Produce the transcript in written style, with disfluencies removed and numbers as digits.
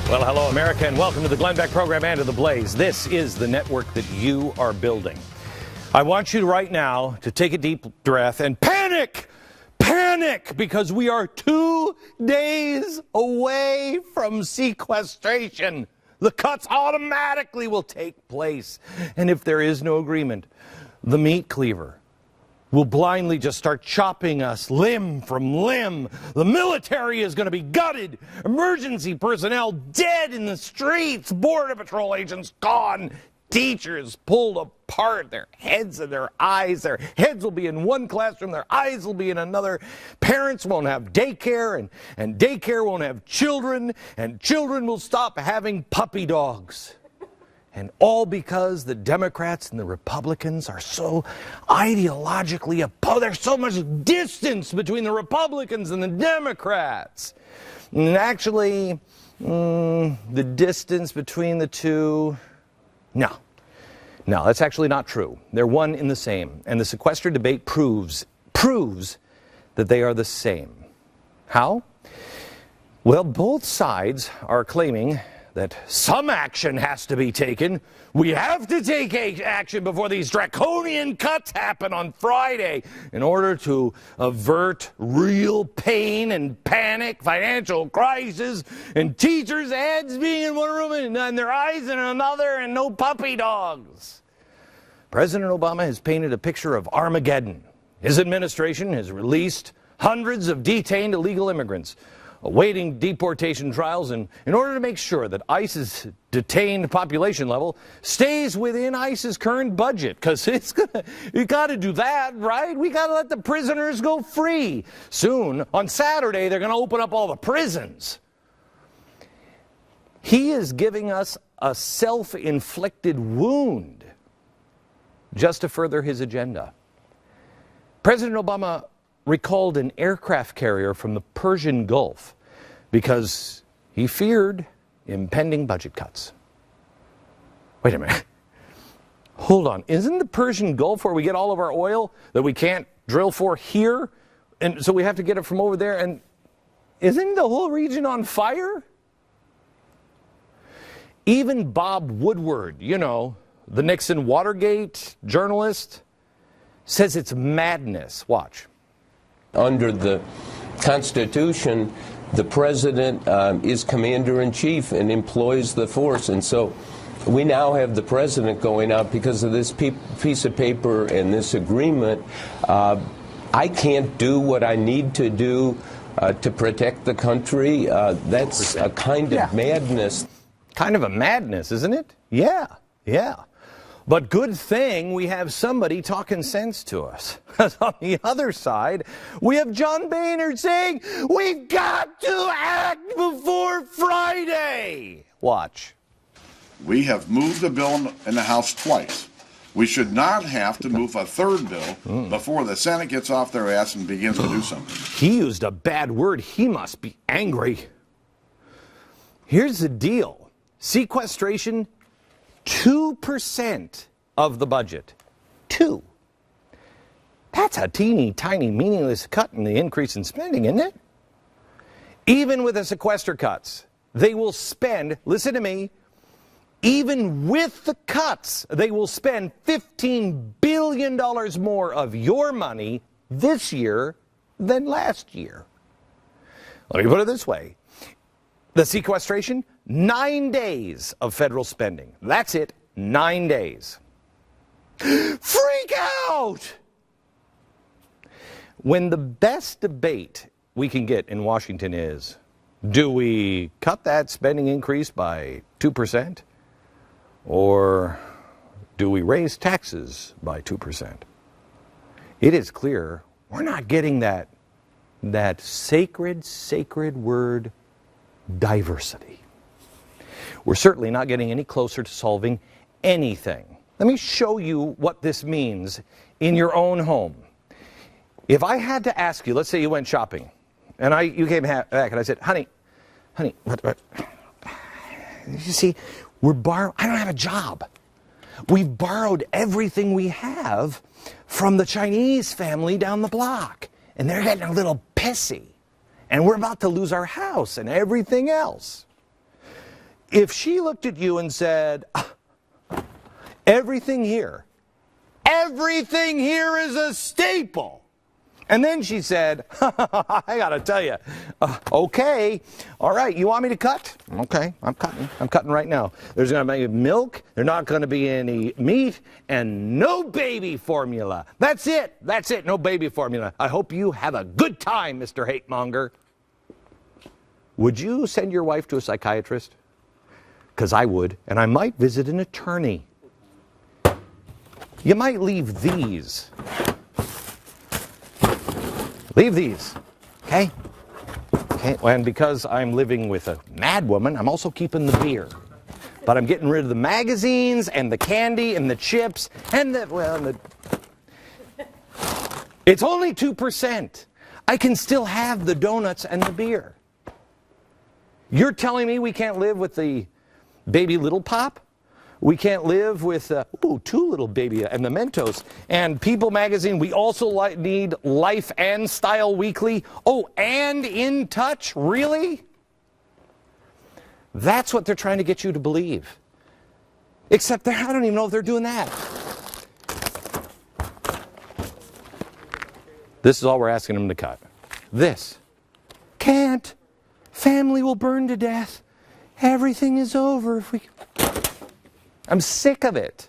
Well, hello, America, and welcome to the Glenn Beck program and to The Blaze. This is the network that you are building. I want you right now to take a deep breath and panic! Panic! Because we are 2 days away from sequestration. The cuts automatically will take place. And if there is no agreement, the meat cleaver will blindly just start chopping us limb from limb. The military is going to be gutted. Emergency personnel dead in the streets. Border Patrol agents gone. Teachers pulled apart. Their heads and their eyes. Their heads will be in one classroom. Their eyes will be in another. Parents won't have daycare, and daycare won't have children. And children will stop having puppy dogs. And all because the Democrats and the Republicans are so ideologically opposed. There's so much distance between the Republicans and the Democrats. And actually, the distance between the two, no, that's actually not true. They're one in the same. And the sequester debate proves that they are the same. How? Well, both sides are claiming that some action has to be taken. We have to take action before these draconian cuts happen on Friday in order to avert real pain and panic, financial crisis, and teachers' heads being in one room and their eyes in another, and no puppy dogs. President Obama has painted a picture of Armageddon. His administration has released hundreds of detained illegal immigrants awaiting deportation trials, and in order to make sure that ICE's detained population level stays within ICE's current budget, because you got to do that, right? We got to let the prisoners go free. Soon, on Saturday, they're going to open up all the prisons. He is giving us a self-inflicted wound just to further his agenda. President Obama recalled an aircraft carrier from the Persian Gulf because he feared impending budget cuts. Wait a minute. Hold on. Isn't the Persian Gulf where we get all of our oil that we can't drill for here? And so we have to get it from over there. And isn't the whole region on fire? Even Bob Woodward, the Nixon Watergate journalist, says it's madness. Watch. Under the Constitution, the president is commander-in-chief and employs the force. And so we now have the president going out because of this piece of paper and this agreement. I can't do what I need to do to protect the country. That's a kind of madness. Kind of a madness, isn't it? Yeah. But good thing we have somebody talking sense to us. Because on the other side, we have John Boehner saying, we've got to act before Friday. Watch. We have moved the bill in the House twice. We should not have to move a third bill before the Senate gets off their ass and begins to do something. He used a bad word. He must be angry. Here's the deal. Sequestration, 2% of the budget. 2. That's a teeny tiny meaningless cut in the increase in spending, isn't it? Even with the sequester cuts, they will spend, listen to me, even with the cuts, they will spend $15 billion more of your money this year than last year. Let me put it this way. The sequestration, 9 days of federal spending. That's it, 9 days. Freak out! When the best debate we can get in Washington is, do we cut that spending increase by 2%? Or do we raise taxes by 2%? It is clear we're not getting that sacred word, diversity. We're certainly not getting any closer to solving anything. Let me show you what this means in your own home. If I had to ask you, let's say you went shopping, and you came back and I said, honey, what? You see, I don't have a job. We've borrowed everything we have from the Chinese family down the block, and they're getting a little pissy. And we're about to lose our house and everything else. if she looked at you and said, everything here is a staple. And then she said, I got to tell you, okay, all right, you want me to cut? Okay, I'm cutting. I'm cutting right now. There's going to be milk, there's not going to be any meat, and no baby formula. That's it. That's it. No baby formula. I hope you have a good time, Mr. Hate Monger. Would you send your wife to a psychiatrist? Because I would, and I might visit an attorney. You might leave these. Leave these, okay? Okay, and because I'm living with a mad woman, I'm also keeping the beer. But I'm getting rid of the magazines and the candy and the chips and it's only 2%. I can still have the donuts and the beer. You're telling me we can't live with the baby little pop? We can't live with, two little baby and the Mentos. And People magazine, we also need Life and Style Weekly. Oh, and In Touch? Really? That's what they're trying to get you to believe. Except I don't even know if they're doing that. This is all we're asking them to cut. This. Can't. Family will burn to death. Everything is over if we... I'm sick of it.